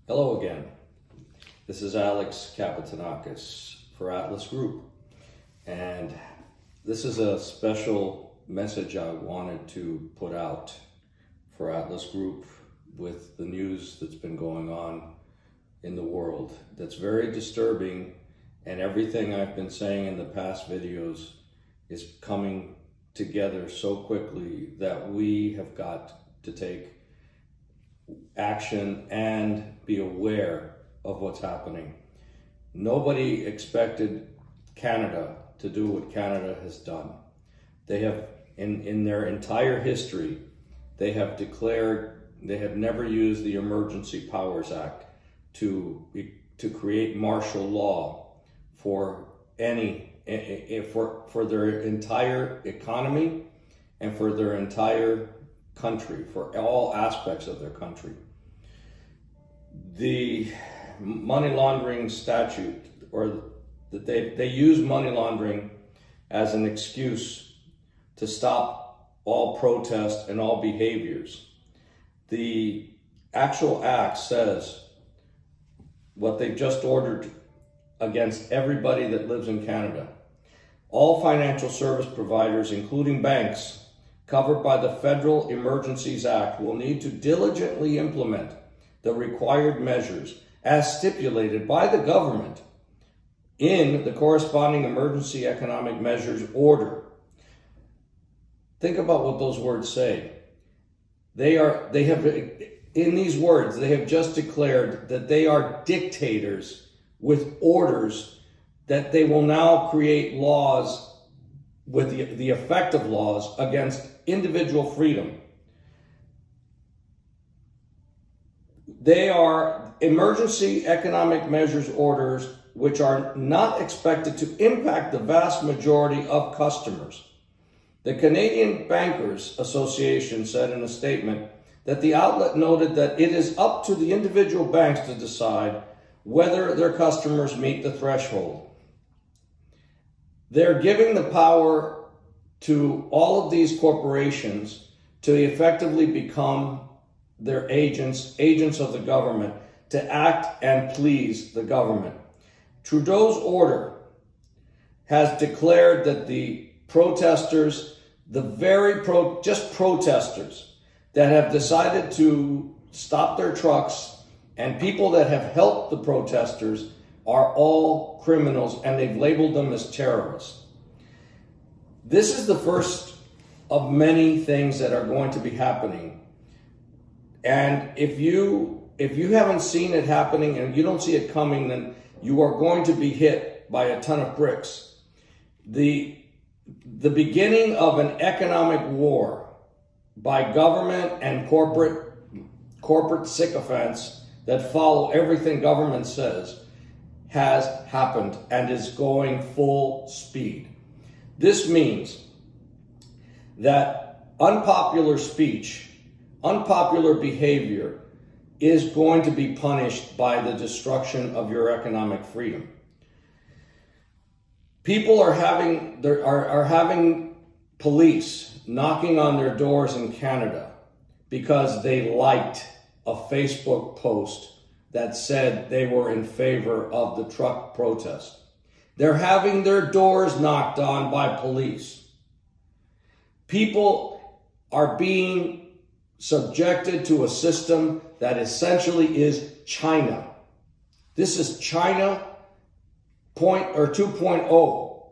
Hello again. This is Alex Kapitanakis for Atlas Group, and this is a special message I wanted to put out for Atlas Group with the news that's been going on in the world. That's very disturbing, and everything I've been saying in the past videos is coming together so quickly that we have got to take action and be aware of what's happening. Nobody expected Canada to do what Canada has done. They have, in their entire history, they have declared they have never used the Emergency Powers Act to create martial law for for their entire economy and for their entire country, for all aspects of their country. The money laundering statute, or that they use money laundering as an excuse to stop all protest and all behaviors. The actual act says what they've just ordered against everybody that lives in Canada. All financial service providers, including banks, covered by the Federal Emergencies Act, will need to diligently implement the required measures as stipulated by the government in the corresponding emergency economic measures order. Think about what those words say. In these words, they have just declared that they are dictators with orders that they will now create laws with the effect of laws against individual freedom. They are emergency economic measures orders which are not expected to impact the vast majority of customers. The Canadian Bankers Association said in a statement that the outlet noted that it is up to the individual banks to decide whether their customers meet the threshold. They're giving the power to all of these corporations to effectively become their agents of the government, to act and please the government. Trudeau's order has declared that the protesters, just protesters that have decided to stop their trucks, and people that have helped the protesters are all criminals, and they've labeled them as terrorists. This is the first of many things that are going to be happening. And if you haven't seen it happening and you don't see it coming, then you are going to be hit by a ton of bricks. The beginning of an economic war by government and corporate sycophants that follow everything government says has happened and is going full speed. This means that unpopular speech, unpopular behavior is going to be punished by the destruction of your economic freedom. People are having police knocking on their doors in Canada because they liked a Facebook post that said they were in favor of the truck protest. They're having their doors knocked on by police. People are being subjected to a system that essentially is China. This is China 2.0,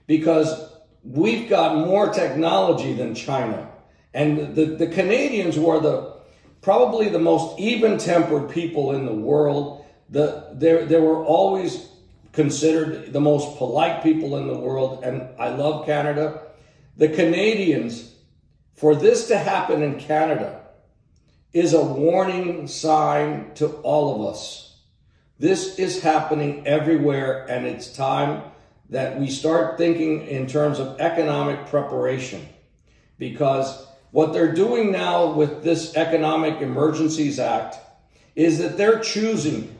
because we've got more technology than China. And the Canadians were probably the most even-tempered people in the world. They were always considered the most polite people in the world, and I love Canada. The Canadians, for this to happen in Canada, is a warning sign to all of us. This is happening everywhere, and it's time that we start thinking in terms of economic preparation, because what they're doing now with this Economic Emergencies Act is that they're choosing,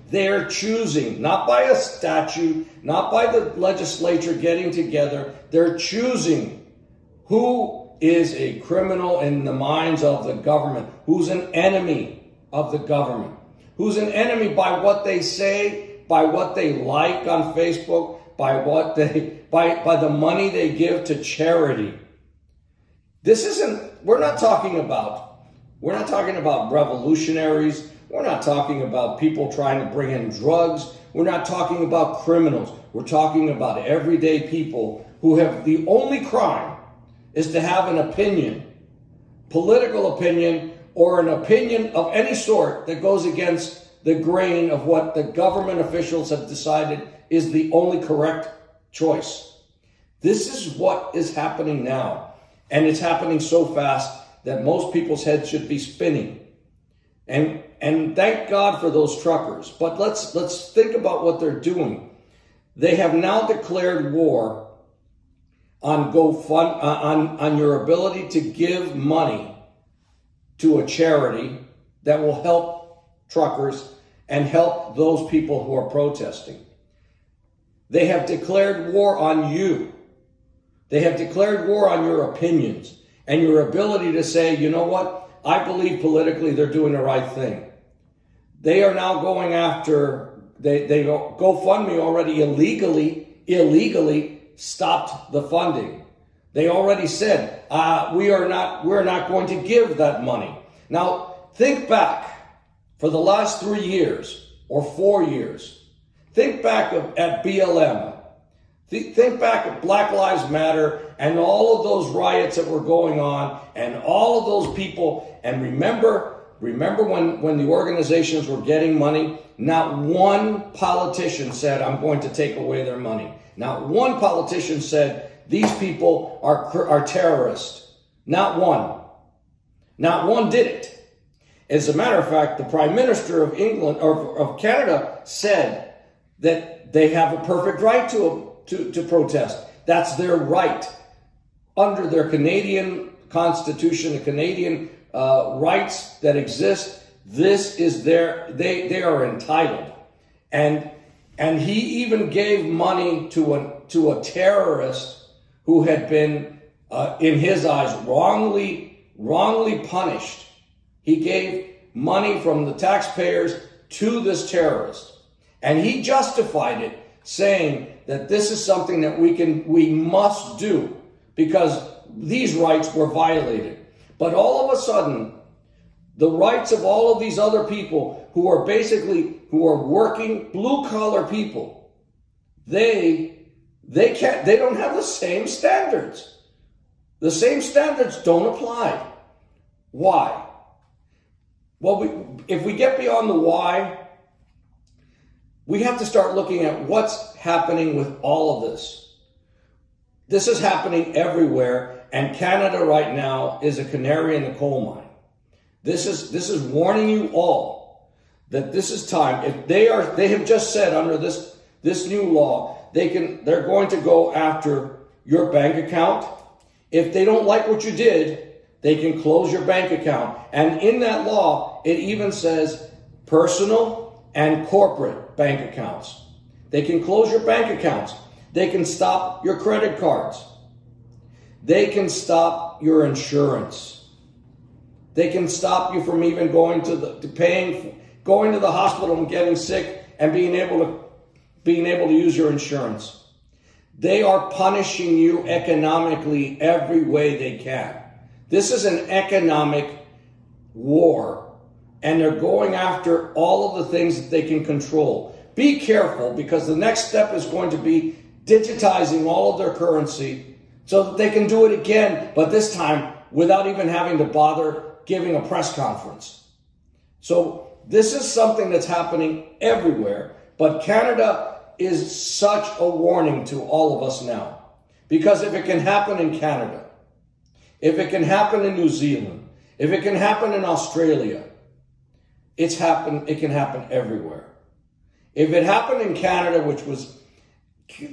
not by a statute, not by the legislature getting together, they're choosing who is a criminal in the minds of the government, who's an enemy of the government, who's an enemy by what they say, by what they like on Facebook, by the money they give to charity. We're not talking about revolutionaries. We're not talking about people trying to bring in drugs. We're not talking about criminals. We're talking about everyday people who have the only crime is to have an opinion, political opinion, or an opinion of any sort that goes against the grain of what the government officials have decided is the only correct choice. This is what is happening now. And it's happening so fast that most people's heads should be spinning. And thank God for those truckers. But let's think about what they're doing. They have now declared war on on your ability to give money to a charity that will help truckers and help those people who are protesting. They have declared war on you. They have declared war on your opinions and your ability to say, you know what, I believe politically they're doing the right thing. They are now going after, GoFundMe already illegally stopped the funding. They already said, we're not going to give that money. Now, think back for the last 3 years or 4 years. Think back at BLM. Think back at Black Lives Matter and all of those riots that were going on and all of those people. And remember when the organizations were getting money, not one politician said, I'm going to take away their money. Not one politician said, these people are terrorists. Not one. Not one did it. As a matter of fact, the Prime Minister of England or of Canada said that they have a perfect right to protest. That's their right under their Canadian Constitution, the Canadian rights that exist. This is they are entitled. And he even gave money to a terrorist who had been, in his eyes, wrongly punished. He gave money from the taxpayers to this terrorist. And he justified it, saying that this is something that we must do because these rights were violated. But all of a sudden, the rights of all of these other people who are working blue collar people, they don't have the same standards. The same standards don't apply. Why? Well, if we get beyond the why, we have to start looking at what's happening with all of this. This is happening everywhere, and Canada right now is a canary in the coal mine. This is warning you all that this is time. If they have just said under this new law, they're going to go after your bank account. If they don't like what you did, they can close your bank account. And in that law, it even says personal and corporate bank accounts. They can close your bank accounts. They can stop your credit cards. They can stop your insurance. They can stop you from even going to the hospital and getting sick and being able to use your insurance. They are punishing you economically every way they can. This is an economic war, and they're going after all of the things that they can control. Be careful, because the next step is going to be digitizing all of their currency so that they can do it again, but this time without even having to bother giving a press conference. So this is something that's happening everywhere, but Canada is such a warning to all of us now. Because if it can happen in Canada, if it can happen in New Zealand, if it can happen in Australia, it can happen everywhere. If it happened in Canada, which was,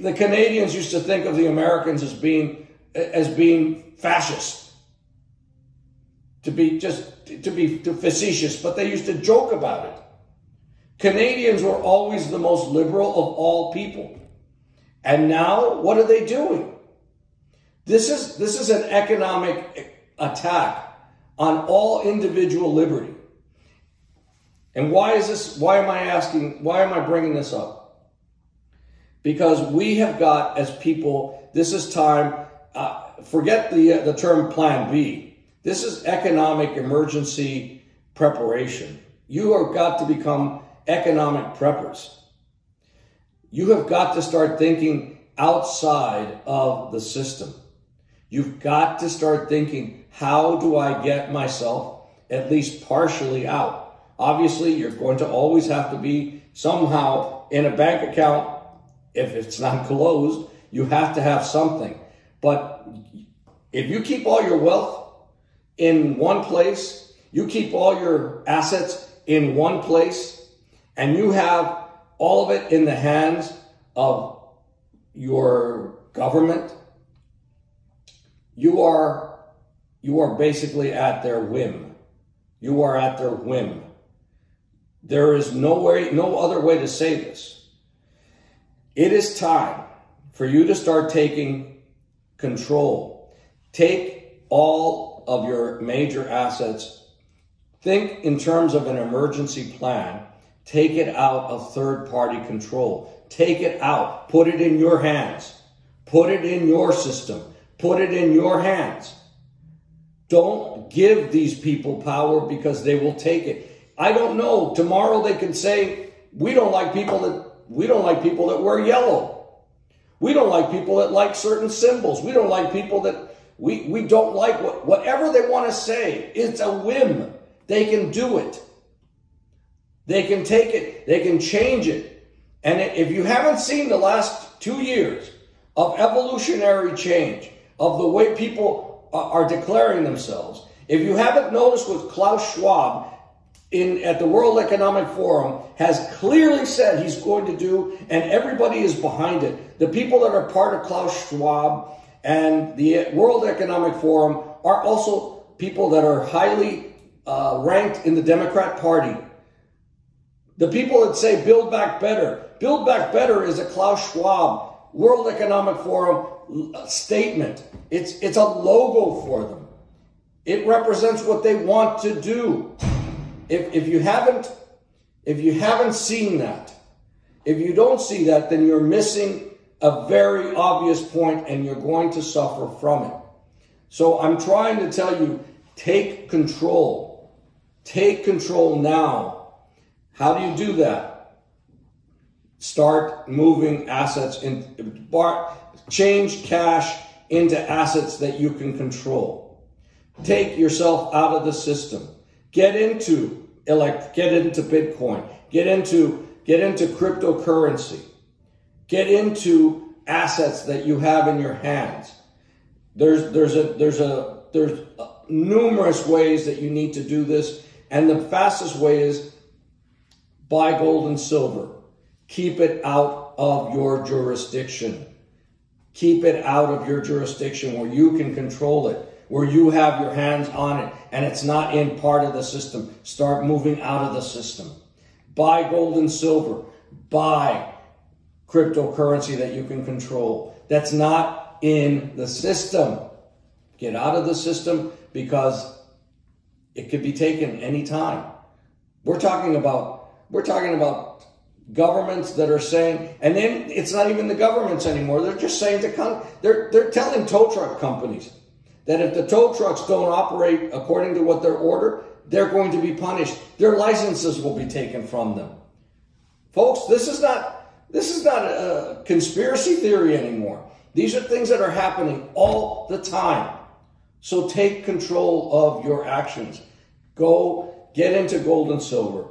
the Canadians used to think of the Americans as being fascist, to be facetious, but they used to joke about it. Canadians were always the most liberal of all people. And now, what are they doing? This is an economic attack on all individual liberty. And why is this? Why am I bringing this up? Because we have got, as people, this is time, forget the term Plan B. This is economic emergency preparation. You have got to become economic preppers. You have got to start thinking outside of the system. You've got to start thinking, how do I get myself at least partially out? Obviously, you're going to always have to be somehow in a bank account. If it's not closed, you have to have something. But if you keep all your wealth in one place, you keep all your assets in one place, and you have all of it in the hands of your government, you are basically at their whim. You are at their whim. There is no other way to say this. It is time for you to start taking control. Take all of your major assets. Think in terms of an emergency plan. Take it out of third-party control. Take it out. Put it in your hands. Put it in your system. Put it in your hands. Don't give these people power, because they will take it. I don't know. Tomorrow they can say, we don't like people that wear yellow. We don't like people that like certain symbols. We don't like people that we don't like whatever they want to say. It's a whim. They can do it. They can take it. They can change it. And if you haven't seen the last 2 years of evolutionary change, of the way people are declaring themselves, if you haven't noticed what Klaus Schwab at the World Economic Forum has clearly said he's going to do, and everybody is behind it. The people that are part of Klaus Schwab and the World Economic Forum are also people that are highly ranked in the Democrat Party. The people that say Build Back Better. Build Back Better is a Klaus Schwab World Economic Forum statement. It's a logo for them. It represents what they want to do. If you haven't seen that, if you don't see that, then you're missing a very obvious point, and you're going to suffer from it. So I'm trying to tell you, take control. Take control now. How do you do that? Start moving assets change cash into assets that you can control. Take yourself out of the system. Get into Bitcoin. Get into cryptocurrency. Get into assets that you have in your hands. There's numerous ways that you need to do this, and the fastest way is buy gold and silver. Keep it out of your jurisdiction. Keep it out of your jurisdiction where you can control it, where you have your hands on it, and it's not in part of the system. Start moving out of the system. Buy gold and silver. Buy cryptocurrency that you can control. That's not in the system. Get out of the system, because it could be taken anytime. We're talking about governments that are saying, and then it's not even the governments anymore. They're just saying they're telling tow truck companies that if the tow trucks don't operate according to what they're ordered, they're going to be punished. Their licenses will be taken from them. Folks, this is not a conspiracy theory anymore. These are things that are happening all the time. So take control of your actions. Go get into gold and silver.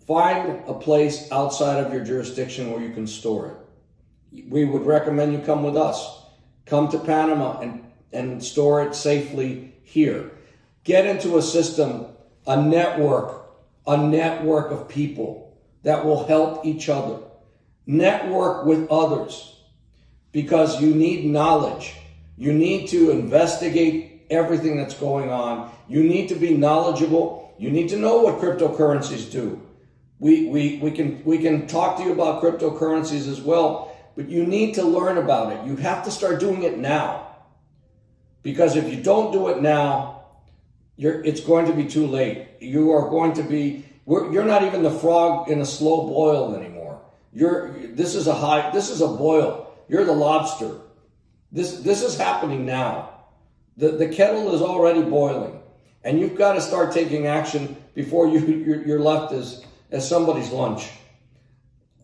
Find a place outside of your jurisdiction where you can store it. We would recommend you come with us. Come to Panama and store it safely here. Get into a system, a network of people that will help each other. Network with others, because you need knowledge. You need to investigate everything that's going on. You need to be knowledgeable. You need to know what cryptocurrencies do. We can talk to you about cryptocurrencies as well, but you need to learn about it. You have to start doing it now. Because if you don't do it now, it's going to be too late. You are going to be You're not even the frog in a slow boil anymore. This is a boil. You're the lobster. This is happening now. The kettle is already boiling, and you've got to start taking action before you're left as somebody's lunch.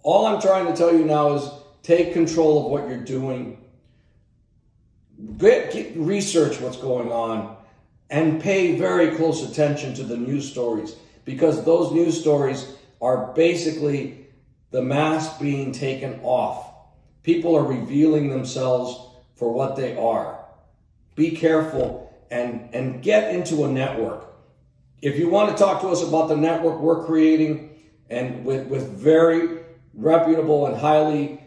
All I'm trying to tell you now is take control of what you're doing. Research what's going on and pay very close attention to the news stories, because those news stories are basically the mask being taken off. People are revealing themselves for what they are. Be careful and get into a network. If you want to talk to us about the network we're creating, and with very reputable and highly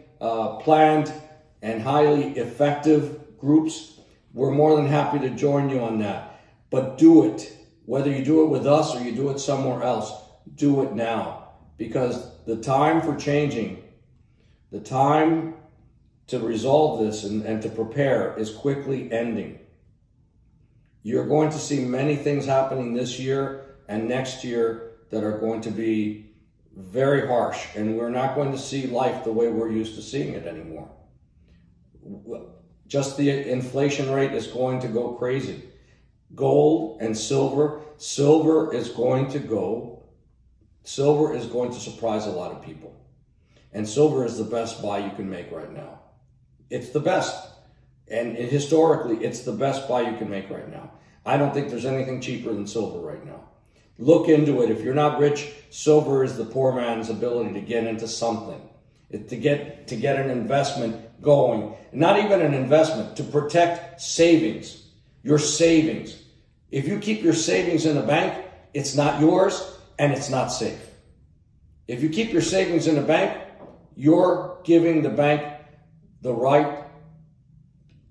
planned and highly effective groups, we're more than happy to join you on that. But do it. Whether you do it with us or you do it somewhere else, do it now. Because the time for changing, the time to resolve this and to prepare is quickly ending. You're going to see many things happening this year and next year that are going to be very harsh, and we're not going to see life the way we're used to seeing it anymore. Just the inflation rate is going to go crazy. Gold and silver is going to surprise a lot of people. And silver is the best buy you can make right now. It's the best. And historically, it's the best buy you can make right now. I don't think there's anything cheaper than silver right now. Look into it. If you're not rich, silver is the poor man's ability to get into something, to get an investment going. Not even an investment, to protect savings, your savings. If you keep your savings in a bank, it's not yours and it's not safe. If you keep your savings in a bank, you're giving the bank the right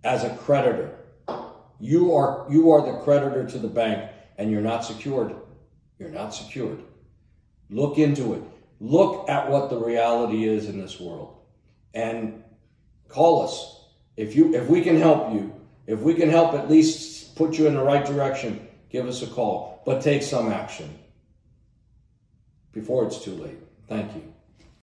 as a creditor. You are the creditor to the bank, and you're not secured. You're not secured. Look into it. Look at what the reality is in this world, and call us if we can help you. If we can help at least put you in the right direction, give us a call. But take some action before it's too late. Thank you.